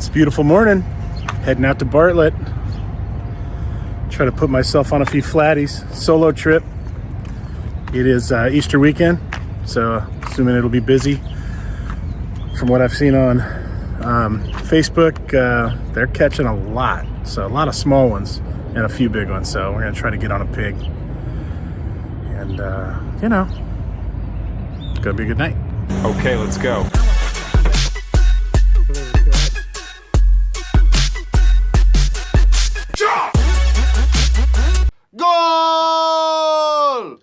It's a beautiful morning, heading out to Bartlett. Try to put myself on a few flatties. Solo trip. It is Easter weekend, so assuming it'll be busy. From what I've seen on Facebook, they're catching a lot. So a lot of small ones and a few big ones. So we're gonna try to get on a pig. And it's gonna be a good night. Okay, let's go. Goal!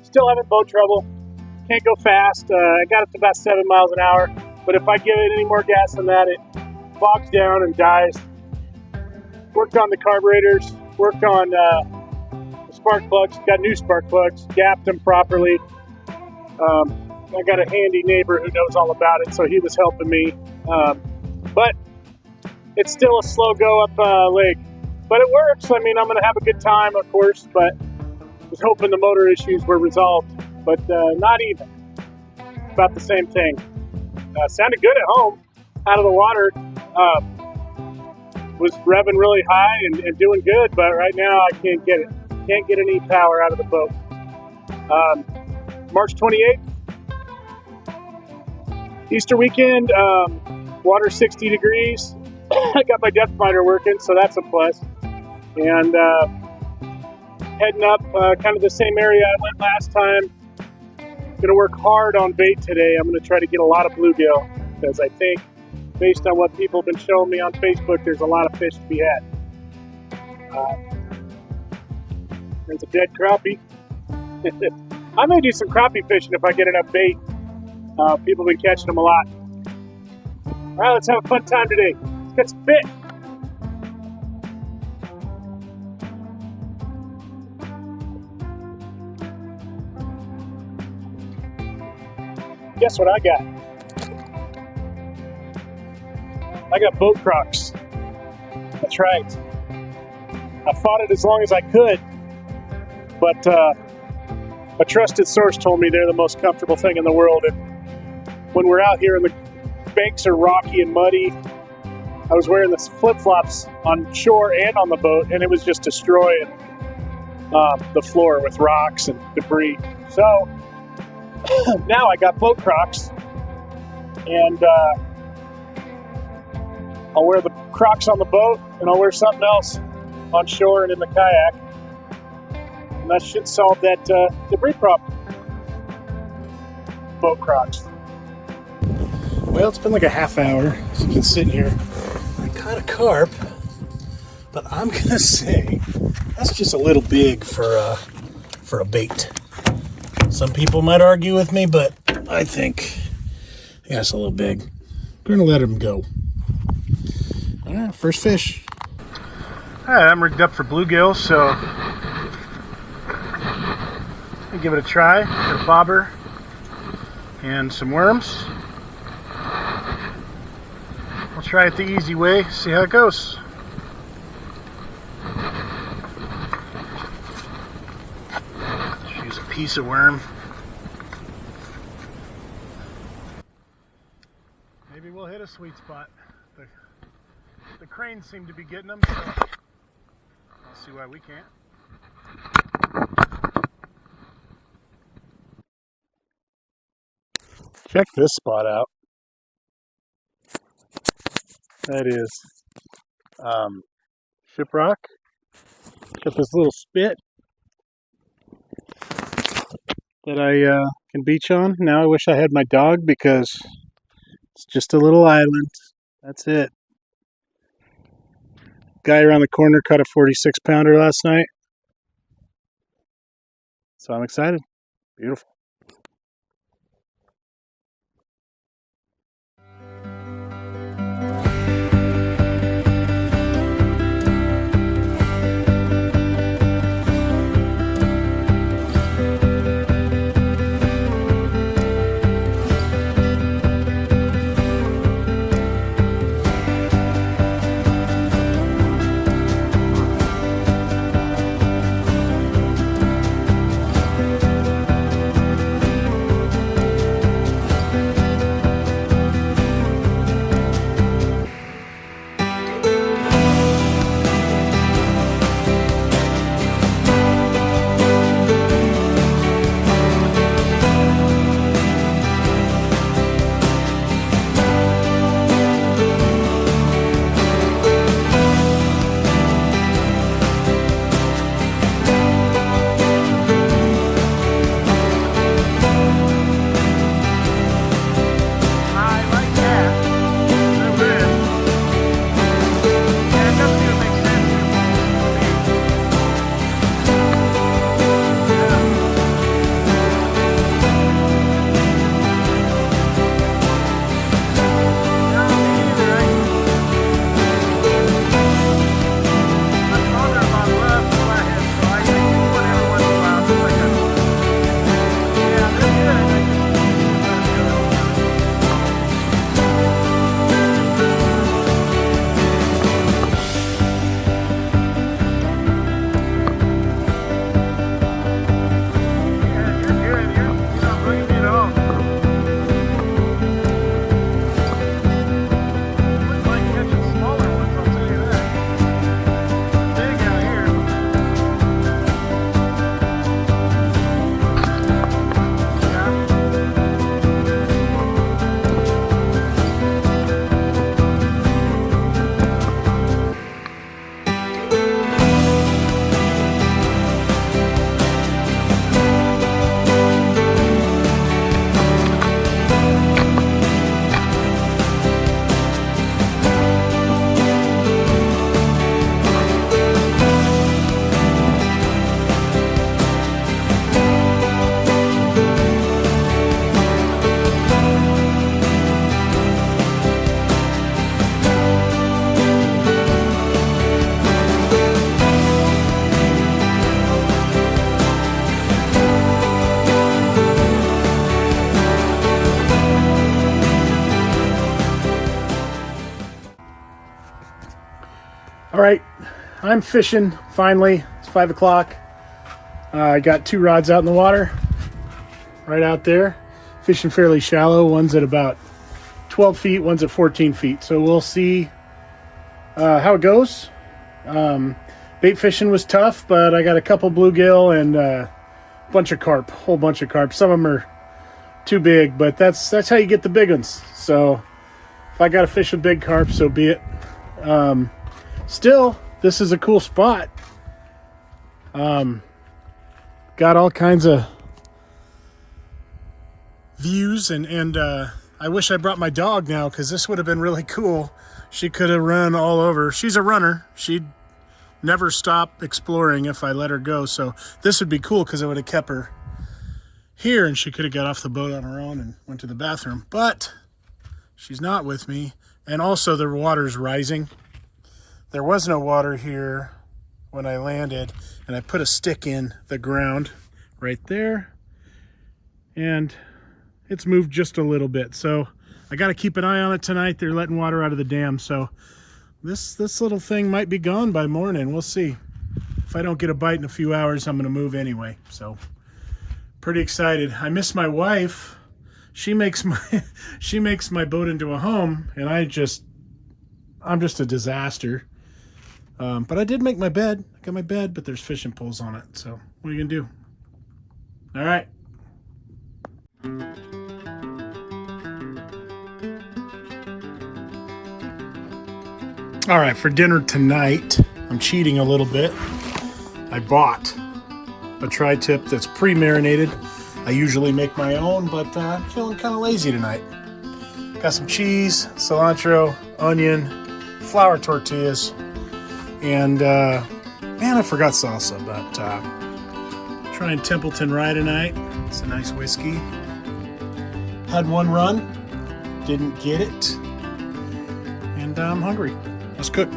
Still having boat trouble. Can't go fast. I got up to about 7 miles an hour, but if I give it any more gas than that, it bogs down and dies. Worked on the carburetors, worked on the spark plugs, got new spark plugs, gapped them properly. I got a handy neighbor who knows all about it, so he was helping me. But it's still a slow go up lake. But it works. I mean, I'm going to have a good time, of course, but was hoping the motor issues were resolved, but not even. About the same thing. Sounded good at home, out of the water. Was revving really high and doing good, but right now I can't get it. Can't get any power out of the boat. March 28th, Easter weekend, water 60 degrees. I got my depth finder working, so that's a plus. And heading up kind of the same area I went last time. Going to work hard on bait today. I'm going to try to get a lot of bluegill because I think, based on what people have been showing me on Facebook, there's a lot of fish to be had. There's a dead crappie. I may do some crappie fishing if I get enough bait. People have been catching them a lot. All right, let's have a fun time today. Let's get some fish. Guess what I got? I got boat crocs. That's right. I fought it as long as I could, but a trusted source told me they're the most comfortable thing in the world. And when we're out here and the banks are rocky and muddy, I was wearing the flip-flops on shore and on the boat, and it was just destroying the floor with rocks and debris. So now I got boat crocs, and I'll wear the crocs on the boat, and I'll wear something else on shore and in the kayak, and that should solve that debris problem. Boat crocs. Well, it's been like a half hour since I've been sitting here. I caught a carp, but I'm gonna say that's just a little big for a bait. Some people might argue with me, but I think it's a little big. We're gonna let him go. All right, first fish. All right, I'm rigged up for bluegill, so I'll give it a try. Got a bobber and some worms. I'll try it the easy way, see how it goes. Use a piece of worm. Maybe we'll hit a sweet spot. The cranes seem to be getting them, so I'll see why we can't. Check this spot out. That is Shiprock. Got this little spit that I can beach on. Now I wish I had my dog because it's just a little island. That's it. Guy around the corner caught a 46-pounder last night. So I'm excited. Beautiful. All right, I'm fishing finally. It's 5 o'clock. I got 2 rods out in the water, right out there. Fishing fairly shallow. One's at about 12 feet, one's at 14 feet. So we'll see how it goes. Bait fishing was tough, but I got a couple bluegill and a bunch of carp, whole bunch of carp. Some of them are too big, but that's how you get the big ones. So if I got to fish with big carp, so be it. Still, this is a cool spot. Got all kinds of views, and I wish I brought my dog now, because this would have been really cool. She could have run all over. She's a runner. She'd never stop exploring if I let her go. So this would be cool because I would have kept her here and she could have got off the boat on her own and went to the bathroom. But she's not with me. And also the water's rising. There was no water here when I landed, and I put a stick in the ground right there, and it's moved just a little bit. So I got to keep an eye on it tonight. They're letting water out of the dam, so this little thing might be gone by morning. We'll see. If I don't get a bite in a few hours, I'm going to move anyway. So pretty excited. I miss my wife. She makes my boat into a home, and I'm just a disaster. But I did make my bed. I got my bed, but there's fishing poles on it. So what are you gonna do? All right. All right, for dinner tonight, I'm cheating a little bit. I bought a tri-tip that's pre-marinated. I usually make my own, but I'm feeling kind of lazy tonight. Got some cheese, cilantro, onion, flour tortillas, and man, I forgot salsa, but trying Templeton Rye tonight. It's a nice whiskey. Had one run, didn't get it, and I'm hungry. Let's cook.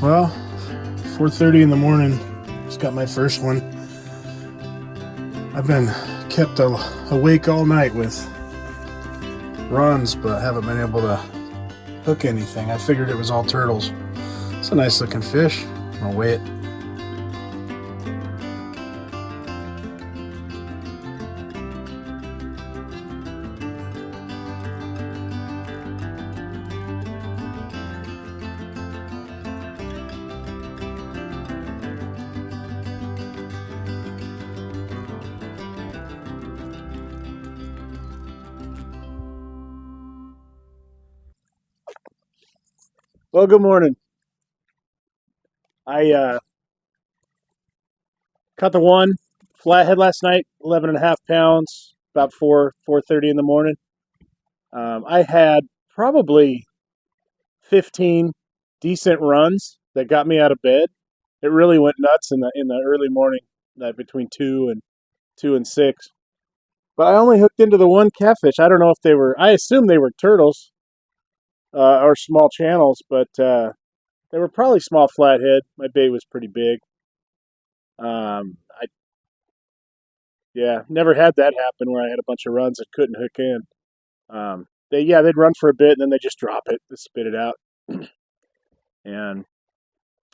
Well, 4:30 in the morning, just got my first one. I've been kept awake all night with runs, but haven't been able to hook anything. I figured it was all turtles. It's a nice looking fish. I'll weigh it. Well, good morning. I caught the one flathead last night, 11.5 pounds, about 4:30 in the morning. I had probably 15 decent runs that got me out of bed. It really went nuts in the early morning, between 2 and 6. But I only hooked into the one catfish. I don't know if they were. I assume they were turtles or small channels, but they were probably small flathead. My bait was pretty big. Never had that happen where I had a bunch of runs that couldn't hook in. They'd run for a bit and then they just drop it, they spit it out, and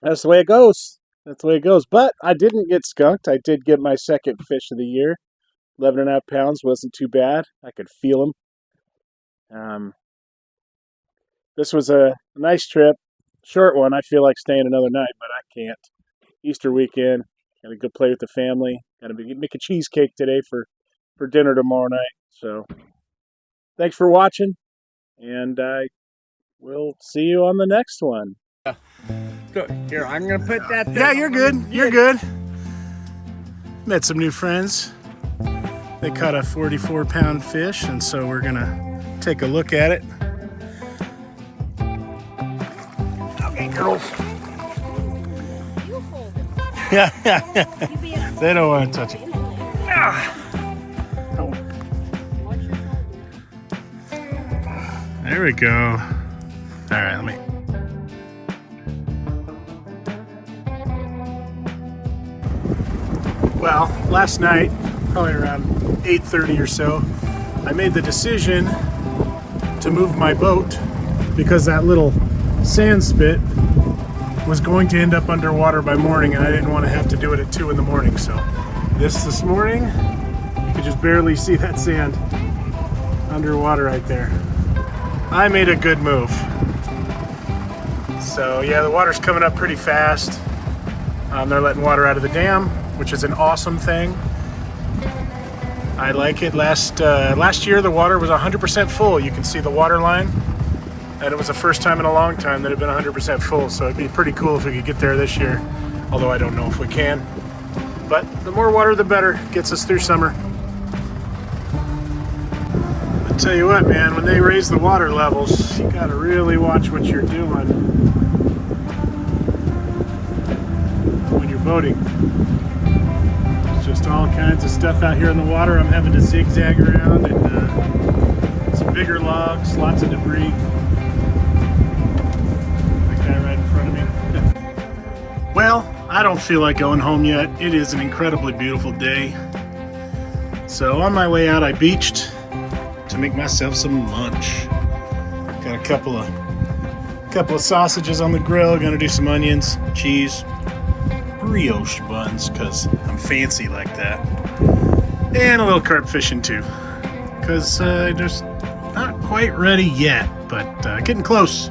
that's the way it goes. That's the way it goes. But I didn't get skunked. I did get my second fish of the year. 11.5 pounds wasn't too bad. I could feel them. This was a nice trip, short one. I feel like staying another night, but I can't. Easter weekend, gotta go play with the family. Gotta make a cheesecake today for dinner tomorrow night. So, thanks for watching, and I will see you on the next one. Here, I'm gonna put that there. Yeah, you're good. You're good. Met some new friends. They caught a 44-pound fish, and so we're gonna take a look at it. Okay, girls. Yeah. They don't want to touch it. There we go. All right, let me. Well, last night, probably around 8:30 or so, I made the decision to move my boat because that little sand spit was going to end up underwater by morning, and I didn't want to have to do it at 2 in the morning. So this morning, you could just barely see that sand underwater right there. I made a good move. So yeah, the water's coming up pretty fast. They're letting water out of the dam, which is an awesome thing. I like it. Last year the water was 100% full. You can see the water line, and it was the first time in a long time that it had been 100% full. So it'd be pretty cool if we could get there this year, although I don't know if we can. But the more water the better, gets us through summer. I tell you what, man, when they raise the water levels, you gotta really watch what you're doing when you're boating. There's just all kinds of stuff out here in the water. I'm having to zigzag around, and some bigger logs, lots of debris. That guy right in front of me. Well, I don't feel like going home yet. It is an incredibly beautiful day. So on my way out, I beached to make myself some lunch. Got a couple of Couple of sausages on the grill. Gonna do some onions, cheese, brioche buns, because I'm fancy like that. And a little carp fishing too, because just not quite ready yet, but getting close.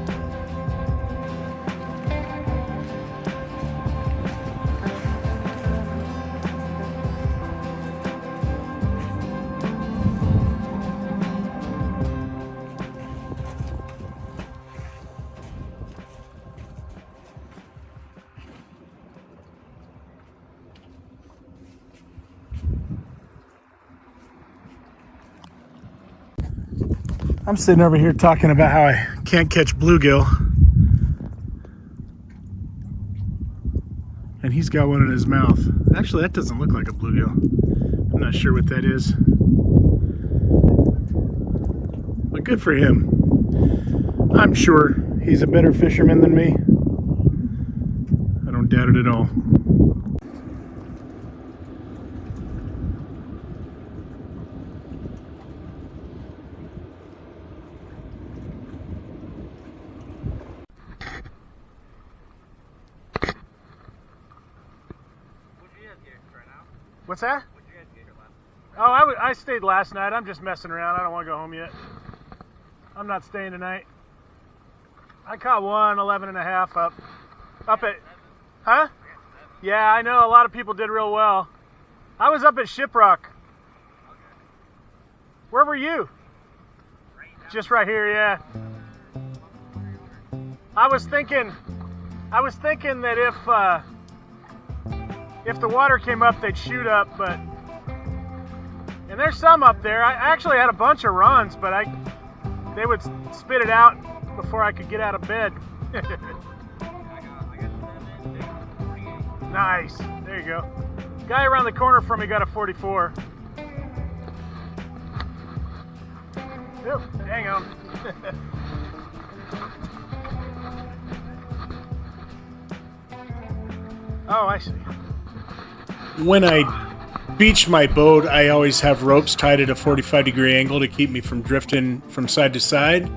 I'm sitting over here talking about how I can't catch bluegill. And he's got one in his mouth. Actually, that doesn't look like a bluegill. I'm not sure what that is. But good for him. I'm sure he's a better fisherman than me. I don't doubt it at all. What's that? Oh, I stayed last night. I'm just messing around. I don't want to go home yet. I'm not staying tonight. I caught one 11 and a half up at, huh? Yeah, I know a lot of people did real well. I was up at Shiprock. Where were you? Just right here, yeah. I was thinking that if the water came up, they'd shoot up, but, and there's some up there. I actually had a bunch of runs, but they would spit it out before I could get out of bed. Nice, there you go. Guy around the corner from me got a 44. Oop, hang on. Oh, I see. When I beach my boat, I always have ropes tied at a 45-degree angle to keep me from drifting from side to side.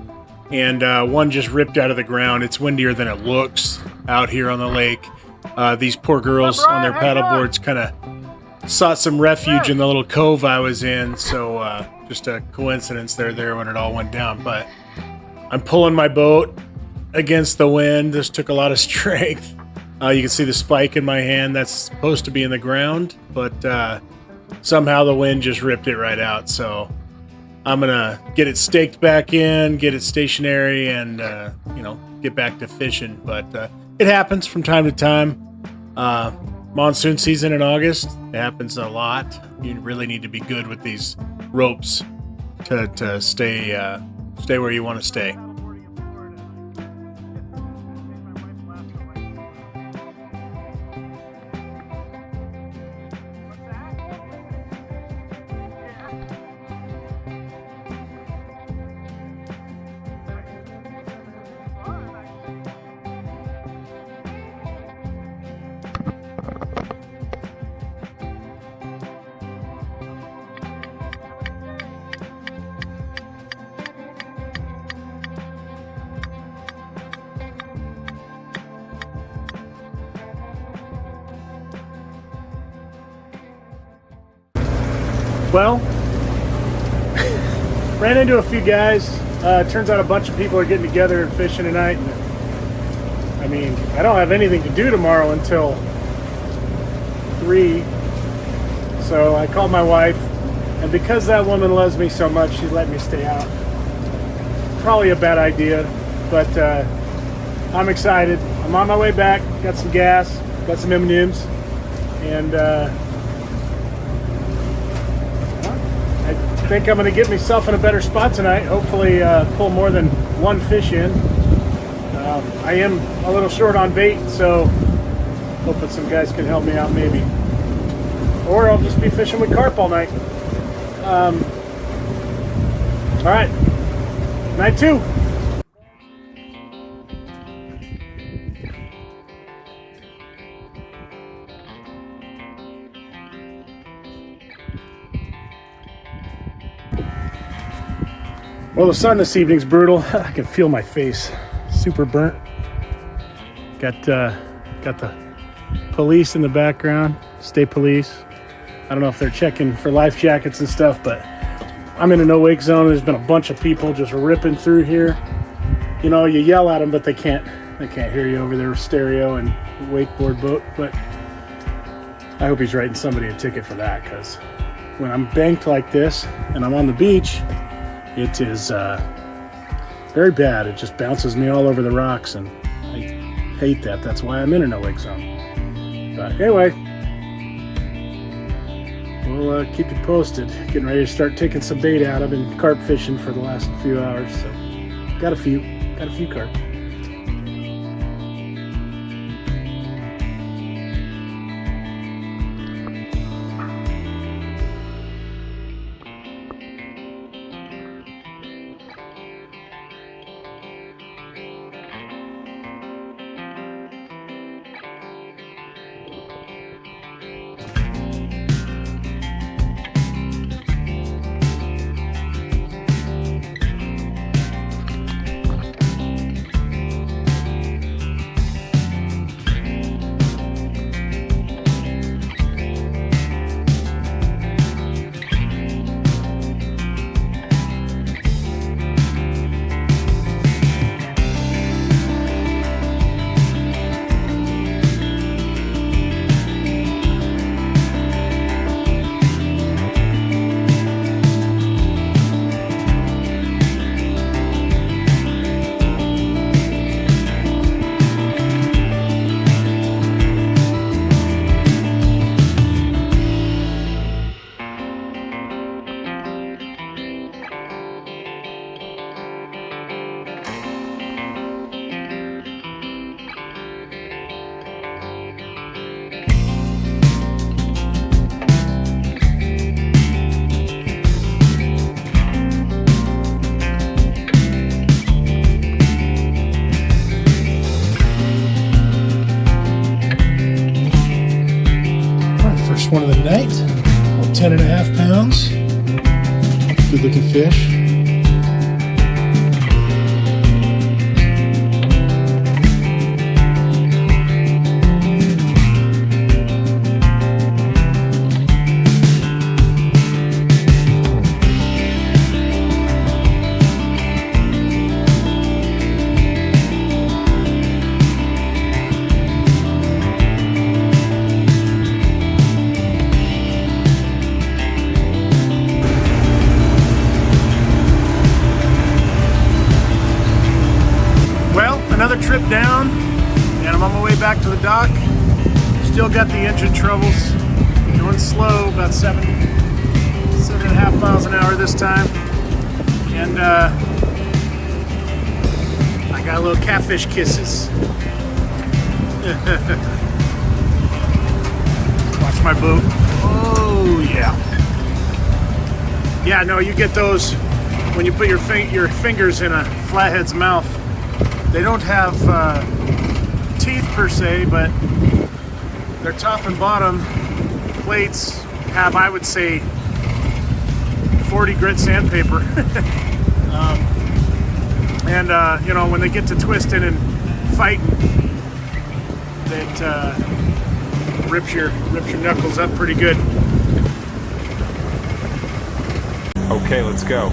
And one just ripped out of the ground. It's windier than it looks out here on the lake. These poor girls on their paddleboards kind of sought some refuge in the little cove I was in. So just a coincidence they're there when it all went down. But I'm pulling my boat against the wind. This took a lot of strength. You can see the spike in my hand. That's supposed to be in the ground, but somehow the wind just ripped it right out. So I'm gonna get it staked back in, get it stationary, and get back to fishing. But it happens from time to time. Monsoon season in August, it happens a lot. You really need to be good with these ropes to stay where you want to stay. Well, ran into a few guys. Turns out a bunch of people are getting together and fishing tonight. And, I mean, I don't have anything to do tomorrow until 3. So I called my wife, and because that woman loves me so much, she let me stay out. Probably a bad idea, but I'm excited. I'm on my way back. Got some gas, got some M&Ms, and I think I'm going to get myself in a better spot tonight. Hopefully pull more than one fish in. I am a little short on bait, so hoping some guys can help me out maybe. Or I'll just be fishing with carp all night. All right, night 2. Well, the sun this evening's brutal. I can feel my face super burnt. Got the police in the background, state police. I don't know if they're checking for life jackets and stuff, but I'm in a no-wake zone. There's been a bunch of people just ripping through here. You know, you yell at them, but they can't hear you over their stereo and wakeboard boat. But I hope he's writing somebody a ticket for that, because when I'm banked like this and I'm on the beach, it is very bad. It just bounces me all over the rocks, and I hate that. That's why I'm in a no-wake zone. But anyway, we'll keep you posted. Getting ready to start taking some bait out. I've been carp fishing for the last few hours, so got a few carp. One of the night, about 10.5 pounds. Good looking fish. Another trip down, and I'm on my way back to the dock. Still got the engine troubles. Going slow, about 7.5 miles an hour this time. And I got a little catfish kisses. Watch my boat. Oh yeah. Yeah, no, you get those when you put your fingers in a flathead's mouth. They don't have teeth per se, but their top and bottom plates have, I would say, 40 grit sandpaper. You know, when they get to twisting and fighting, that rips your knuckles up pretty good. Okay, let's go.